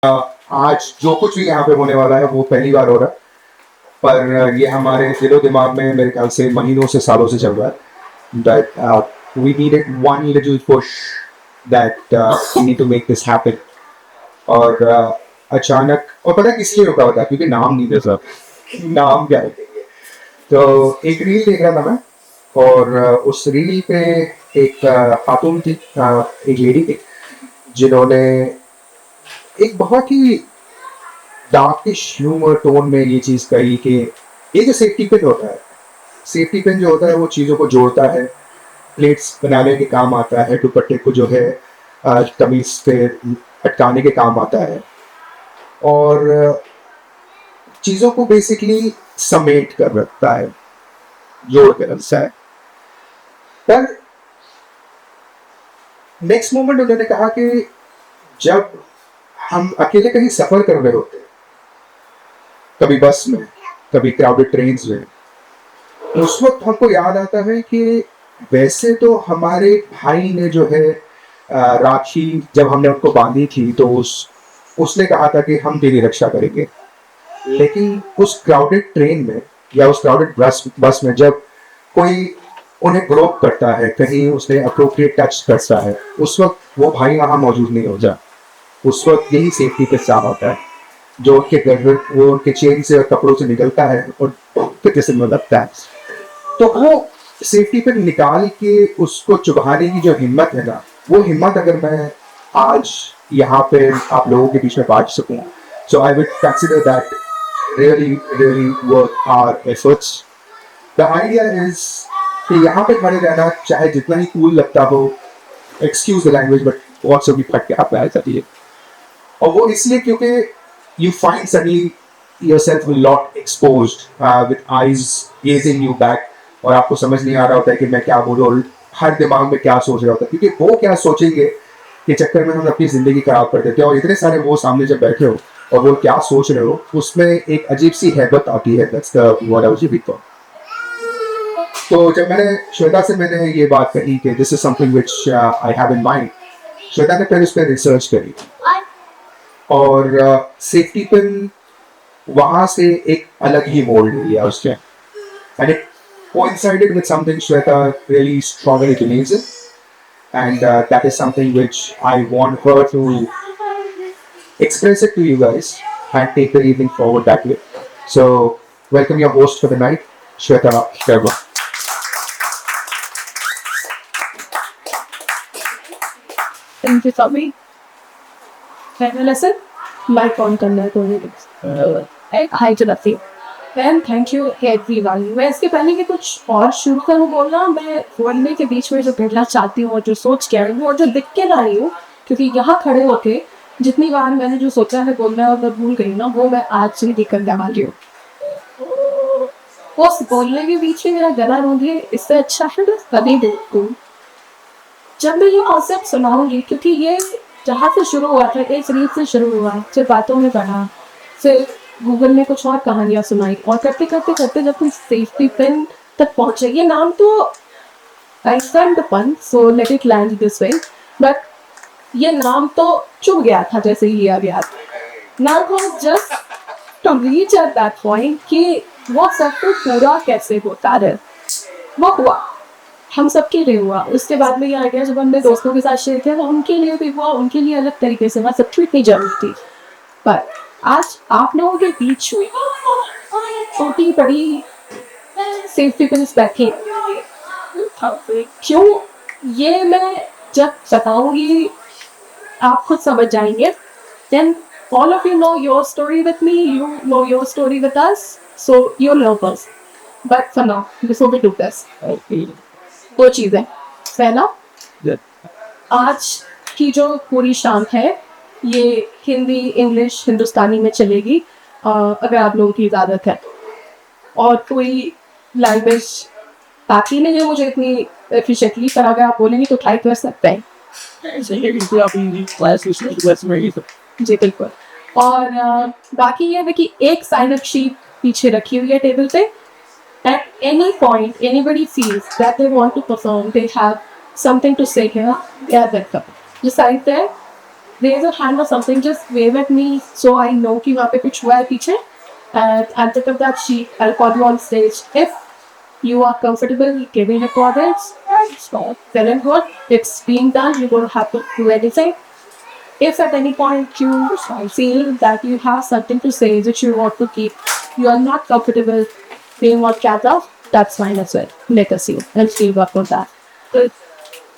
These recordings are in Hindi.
आज जो कुछ भी यहाँ पे होने वाला है वो पहली बार हो रहा है, पर ये हमारे दिलो दिमाग में मेरे ख्याल से महीनों से सालों से चल रहा है that we needed one little push that we need to make this happen. और अचानक और पता है किस लिए रुका होता है, क्योंकि नाम नहीं दे सर नाम क्या रखेंगे। तो एक रील देख रहा था मैं, और उस रील पे एक खातून थी, एक लेडी थी, जिन्होंने एक बहुत ही डार्किश ह्यूमर टोन में ये चीज़ कही कि ये जो सेफ्टी पिन होता है, सेफ्टी पिन जो होता है वो चीज़ों को जोड़ता है, प्लेट्स बनाने के काम आता है, दुपट्टे को जो है कमीज पे अटकाने के काम आता है, और चीज़ों को बेसिकली समेट कर रखता है, जोड़ कर रखता है। पर नेक्स्ट मोमेंट उन्होंने कहा कि जब हम अकेले कहीं सफ़र कर रहे होते हैं, कभी बस में, कभी क्राउडेड ट्रेन्स में, उस वक्त हमको याद आता है कि वैसे तो हमारे भाई ने जो है राखी जब हमने उनको बांधी थी तो उसने कहा था कि हम तेरी रक्षा करेंगे, लेकिन उस क्राउडेड ट्रेन में या उस क्राउडेड बस में जब कोई उन्हें ग्रोप करता है, कहीं उसने अप्रोप्रिएट टच करता है, उस वक्त वो भाई वहाँ मौजूद नहीं होता। उस वक्त यही सेफ्टी पे साफ होता है जो उनके वो उनके चेन से और कपड़ों से निकलता है और फिर जैसे में लगता है। तो वो सेफ्टी पे निकाल के उसको चुभाने की जो हिम्मत है ना, वो हिम्मत अगर मैं आज यहाँ पे आप लोगों के बीच में बांट सकूँ, so I would consider that really really worth our efforts. The idea is कि यहाँ पे खड़े रहना चाहे जितना ही कूल लगता हो, एक्सक्यूज द लैंग्वेज बट बहुत सभी फट के आप ऐसा चाहिए। और वो इसलिए क्योंकि you find suddenly yourself a lot exposed with eyes gazing you back, और आपको समझ नहीं आ रहा होता है कि मैं क्या बोलूँ, और हर दिमाग में क्या सोच रहा होता है, क्योंकि वो क्या सोचेंगे के चक्कर में हम अपनी ज़िंदगी खराब कर देते हैं। और इतने सारे वो सामने जब बैठे हो और वो क्या सोच रहे हो, उसमें एक अजीब सी हैबत आती है। That's the word I was looking for. तो जब मैंने ये बात कही कि this is something which I have in mind, Shweta ने पहले उस पर रिसर्च करी, और सेफ्टी पिन वहाँ से एक अलग ही मोड़ लिया उसके, and it coincided with something Shweta really strongly believes in, and that is something which I want her to express it to you guys and take the evening forward that way. So, welcome your host for the night, Shweta Sharma. Thank you, Tommy. पहला लेसन माइक ऑन करना है तो एक हाई चलाती हूँ। Ma'am thank you everyone. मैं इसके पहले कि कुछ और शुरू करूँ बोलना, मैं बोलने के बीच में जो कहना चाहती हूँ और जो सोच के आई हूँ और जो दिख के ला रही हूँ, क्योंकि यहाँ खड़े होके जितनी बार मैंने जो सोचा है बोलना और मैं भूल गई ना, वो मैं आज से ही करने वाली हूँ। उस बोलने के बीच में मेरा गला रोंधे, इससे अच्छा है बस तभी बोलूँ जब मैं ये कॉन्सेप्ट सुनाऊंगी, क्योंकि ये जहाँ से शुरू हुआ था, एक रील से शुरू हुआ, फिर बातों में बढ़ा, फिर गूगल ने कुछ और कहानियाँ सुनाई, और करते करते करते जब तुम सेफ्टी पिन तक पहुँचे, ये नाम तो आई स्टैंड द पन so let it land this way, but ये नाम तो चुभ गया था जैसे ही लिया गया था। Now was just to reach at that point कि वो सब तो पूरा कैसे होता है, वो हुआ हम सबके लिए हुआ। उसके बाद में ये आइडिया जब हमने दोस्तों के साथ शेयर किया तो उनके लिए भी हुआ, उनके लिए अलग तरीके से हुआ, सबकी इतनी जरूरत थी। पर आज आप लोगों के बीच में छोटी बड़ी सेफ्टी पिन्स बैठी, क्यों ये मैं जब बताऊंगी आप खुद समझ जाएंगे। Then all of you know your story with me, you know your story with us, so you'll help us. But for now, before we do this, दो चीज़ें। पहला, आज की जो पूरी शाम है ये हिंदी, इंग्लिश, हिंदुस्तानी में चलेगी अगर आप लोगों की इजाज़त है, और कोई लैंग्वेज बाकी नहीं है मुझे इतनी एफिशिएंटली, पर अगर आप बोलेंगे तो ट्राई कर सकते हैं। जी बिल्कुल। और बाकी ये है कि एक साइन अप शीट पीछे रखी हुई है टेबल पे। At any point, anybody feels that they want to perform, they have something to say here, yeah, welcome. Just right there, raise a hand or something, just wave at me so I know कि वहाँ पे कुछ हुआ है पीछे. And at the end of that sheet, I'll call you on stage. If you are comfortable giving recordings, so well and good. It's being done. You don't have to do anything. If at any point you feel that you have something to say that you want to keep, you are not comfortable being on camera, that's fine as well. Let us see and see what on that. तो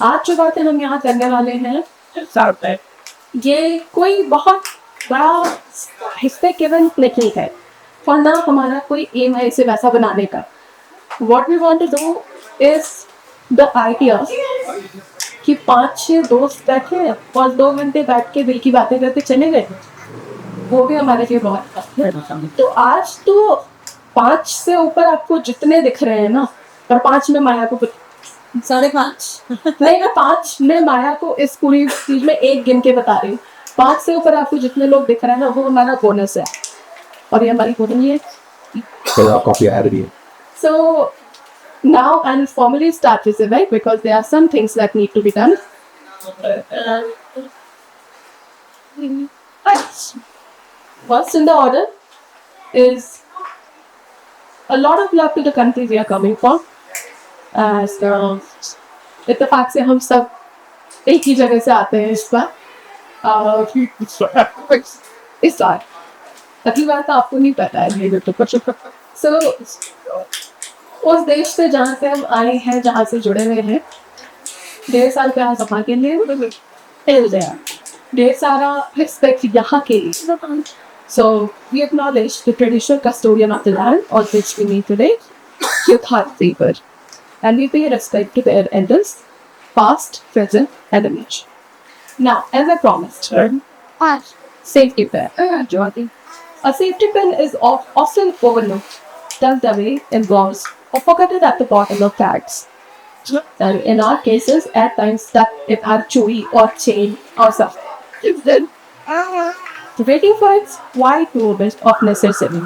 आज जो बातें हम यहाँ करने वाले हैं, ये कोई बहुत बड़ा हिस्से केवल नहीं है, और ना हमारा कोई एम है इसे वैसा बनाने का. What we want to do is the idea कि 5-6 दोस्त बैठे हैं और 2 घंटे बैठ के दिल की बातें करके चले गए, वो भी हमारे लिए बहुत है. तो आज तो 5 से ऊपर आपको जितने दिख रहे हैं ना, और 5 में माया को 5.5 नहीं, मैं 5 में माया को इस पूरी चीज में 1 गिन के बता रही हूँ. 5 से ऊपर आपको जितने लोग दिख रहे हैं ना, वो हमारा बोनस है, और ये हमारी बोनस है. कॉफी आ रही है. So now I'll formally start this event because there are some things that need to be done. First in the order is a lot of love to the country we are coming from. As इत्तेफाक से हम सब एक ही जगह से आते हैं इस बार. इस बार अगली बार तो आपको नहीं पता है ये तो कुछ. So उस देश से जहाँ से हम आए हैं, जहाँ से जुड़े हुए हैं, ढेर साल प्यार सपा के लिए, ढेर सारा रिस्पेक्ट यहाँ के लिए. So we acknowledge the traditional custodian of the land on which we meet today, Yuthar Saber, and we pay respect to their elders, past, present, and image. Now, as I promised, safety pin. A safety pin is often overlooked, tucked away in balls, or forgotten at the bottom of bags. And in our cases, at times stuck in our chewy or chain or something. Waiting for its quiet moment of necessity.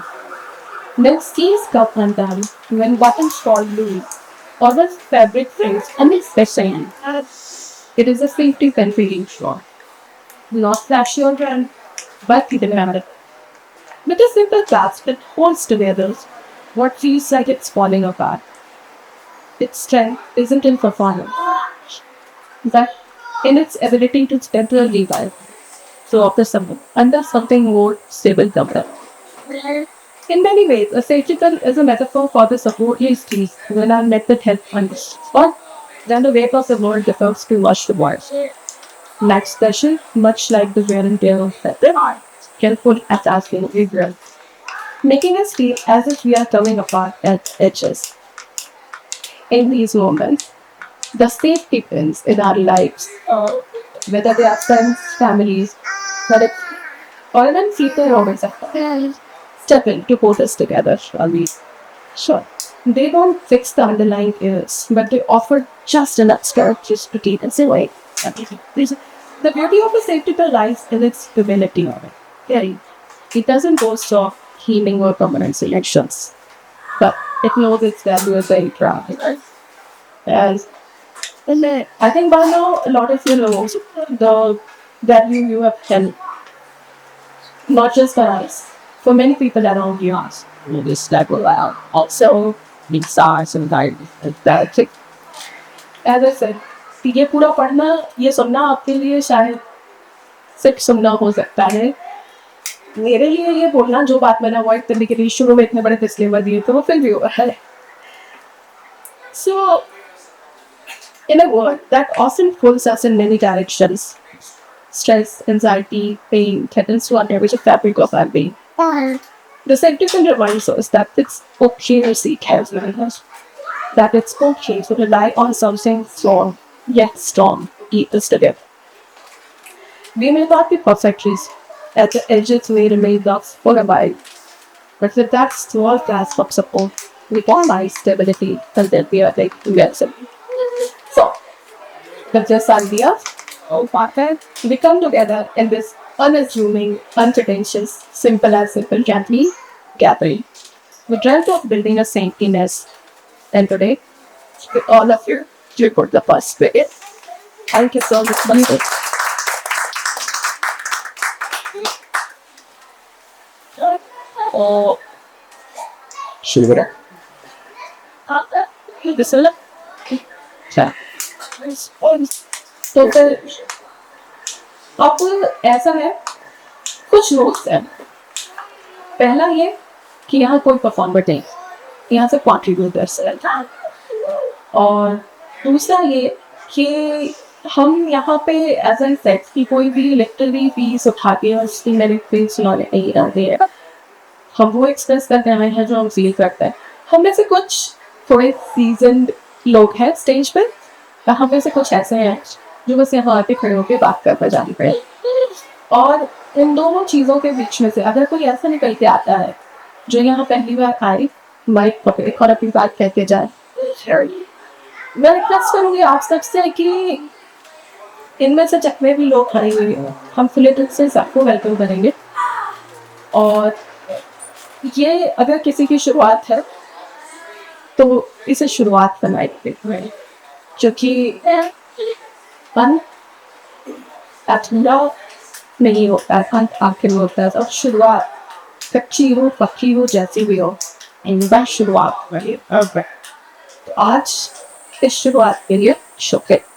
Then sleeves come undone when buttons fall loose, or when fabric frings unexpectedly. It is a safety pin feeling sure. Not flashy or grand, but dramatic. With a simple clasp that holds together what feels like it's falling apart. Its strength isn't in performance, but in its ability to temporarily live under something more stable comfort. In many ways, a safety pin is a metaphor for the support you see when our method helps us. But then the weight of the world differs to much the voice. Next special, much like the wear and tear of feather, careful at asking regret, making us feel as if we are coming apart at edges. In these moments, the safety pins in our lives, whether they are friends, families, or even people moments step in to hold us together, shall we? Sure. They don't fix the underlying ills, but they offer just enough strength to keep us away. The beauty of a safety pin lies in its humility of it. It doesn't boast of healing or permanent selections, but it knows its value as a craft. As I think by now a lot of you know the value you have held, not just for us, for many people around you. This type of also need stars and guidance. As I said, ये पूरा पढ़ना, ये सुनना आपके लिए शायद सिर्फ सुनना हो सकता है. मेरे लिए ये बोलना, जो बात मैंने अवॉइड करने के लिए शुरू में इतने बड़े डिस्क्लेमर दिए, तो वो फिर भी हुआ है. So, in a world that often pulls us in many directions, stress, anxiety, pain, tendency to underweight the fabric of our being. The safety pin reminds us that it's okay to seek help, that it's okay to rely on something strong, yet strong, keep us together. We may not be perfections, at the edges may remain us for a while, but with that small grasp of support, we can find stability and then we are like together. So, with this idea, we come together in this unassuming, unpretentious, simple as simple gently gathering. We dreamt of building a safety nest, and today, with all of you put the first bit. Thank you so much. और शिवरा तो फिर अब ऐसा है, कुछ रूल्स हैं। पहला ये कि यहाँ कोई परफॉर्मर नहीं, यहाँ से कॉन्ट्रीब्यूटर्स है। और दूसरा ये कि हम यहाँ पे एज एन सेक्स की कोई भी लिटरली फीस उठा के और उसकी मेरी फीस सुनाने नहीं आते हैं। हम वो एक्सप्रेस करते हैं जो हम फील करते हैं। हम में से कुछ थोड़े सीजन्ड लोग हैं स्टेज पे, हम में से कुछ ऐसे हैं जो बस यहाँ आके खड़े होकर बात करते जाने पे। और इन दोनों चीज़ों के बीच में से अगर कोई ऐसा निकल के आता है जो यहाँ पहली बार आए, माइक पकड़े और अपनी बात कहते जाए, मैं रिक्वेस्ट करूँगी आप सबसे कि इनमें से जितने भी लोग खड़े हुए हैं, हम खुले दिल से सबको वेलकम करेंगे। और ये अगर किसी की शुरुआत है तो इसे शुरुआत बनाइए, क्योंकि फन अधूरा नहीं होता है, अंत आखिर होता है। और शुरुआत कच्ची हो पक्की हो जैसी भी हो, इनका शुरुआत करिए। तो आज इस शुरुआत के लिए शुक्रिया।